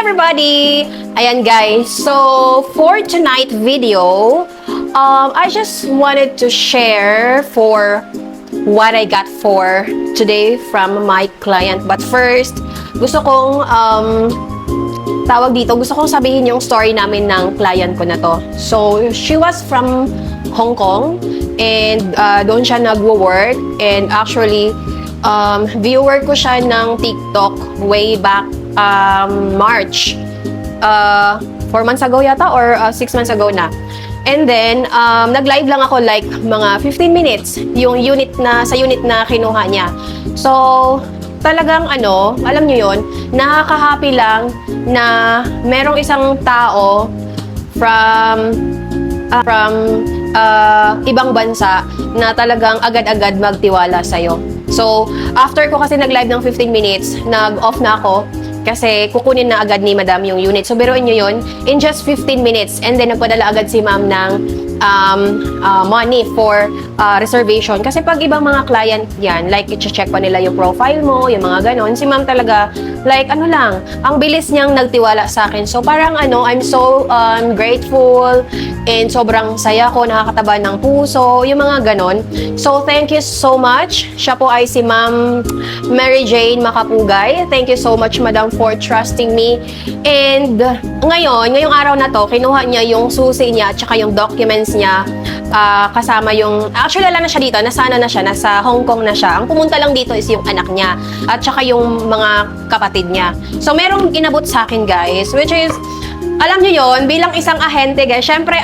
everybody! Ayan guys, so for tonight video, I just wanted to share for what I got for today from my client. But first, gusto kong gusto kong sabihin yung story namin ng client ko na to. So, she was from Hong Kong and doon siya nagwo-work, and actually viewer ko siya ng TikTok way back March. 4 months ago yata or 6 months ago na. And then, nag-live lang ako like mga 15 minutes yung sa unit na kinuha niya. So, talagang alam niyo yon, nakaka-happy lang na merong isang tao from ibang bansa na talagang agad-agad magtiwala sa'yo. So, after ko kasi nag-live ng 15 minutes, nag-off na ako kasi kukunin na agad ni Madam yung unit. So, biruin nyo yun, in just 15 minutes. And then, nagpadala agad si Ma'am ng money for reservation. Kasi pag ibang mga client yan, like, i-check pa nila yung profile mo, yung mga ganon. Si Ma'am talaga, like, ang bilis niyang nagtiwala sa akin. So, parang I'm so grateful and sobrang saya ko, nakakataba ng puso, yung mga ganon. So, thank you so much. Siya po ay si Ma'am Mary Jane Makapugay. Thank you so much, Madam, for trusting me. And ngayong araw na to, kinuha niya yung susi niya at saka yung documents niya, kasama yung, actually wala na siya dito, nasa Hong Kong na siya. Ang pumunta lang dito is yung anak niya at saka yung mga kapatid niya. So, merong inabot sa akin, guys, which is, alam niyo yon, bilang isang ahente, guys, syempre,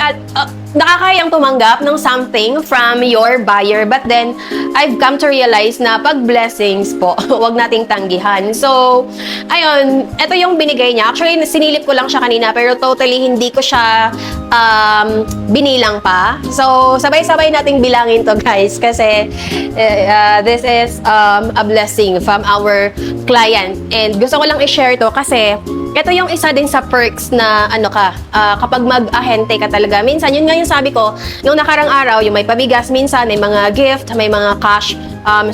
nakakayang tumanggap ng something from your buyer. But then, I've come to realize na pag blessings po, wag nating tanggihan. So, ayun, ito yung binigay niya. Actually, sinilip ko lang siya kanina, pero totally hindi ko siya binilang pa. So, sabay-sabay nating bilangin to, guys, kasi this is a blessing from our client. And gusto ko lang i-share to kasi ito yung isa din sa perks na kapag mag-ahente ka talaga. Minsan, yun nga yung sabi ko, nung nakarang araw, yung may pabigas, minsan may mga gift, may mga cash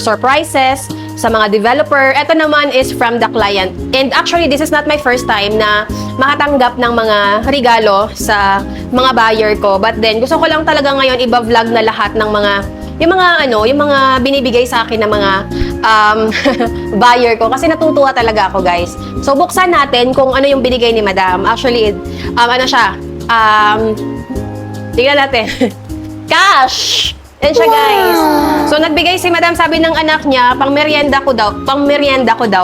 surprises sa mga developer. Ito naman is from the client. And actually, this is not my first time na makatanggap ng mga regalo sa mga buyer ko. But then, gusto ko lang talaga ngayon iba-vlog na lahat ng mga yung mga binibigay sa akin ng mga buyer ko kasi natutuwa talaga ako, guys. So, buksan natin kung ano yung binigay ni Madam. Actually, tingnan natin. Cash! Yan siya, guys. So, nagbigay si Madam, sabi ng anak niya, pang merienda ko daw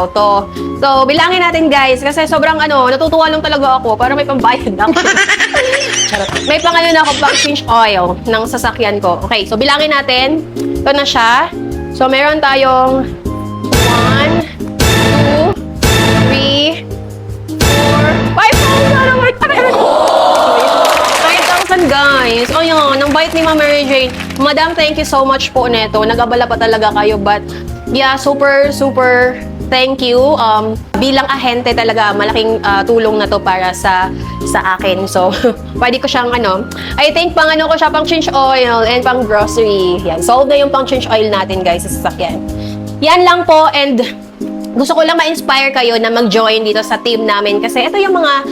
to. So, bilangin natin, guys, kasi sobrang natutuwa lang talaga ako para may pambayad ako. May pang pang change oil ng sasakyan ko. Okay, so bilangin natin. Ito na siya. So, meron tayong 1, 2, 3, 4, 5,000, guys. O yun, ang bait ni Ma'am Mary Jane. Madam, thank you so much po neto. Nag-abala pa talaga kayo, but yeah, super thank you. Bilang ahente talaga, malaking tulong na to para sa akin. So, pwede ko siyang I think pang ko siya, pang change oil and pang grocery. Yan, solve na yung pang change oil natin, guys, sa sasakyan. Yan lang po, and gusto ko lang ma-inspire kayo na mag-join dito sa team namin kasi ito yung mga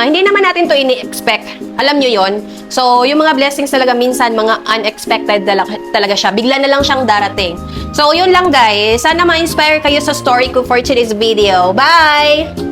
hindi naman natin to ini-expect. Alam nyo yon. So, yung mga blessings talaga minsan mga unexpected talaga siya. Bigla na lang siyang darating. So, yun lang, guys. Sana ma-inspire kayo sa story ko for today's video. Bye!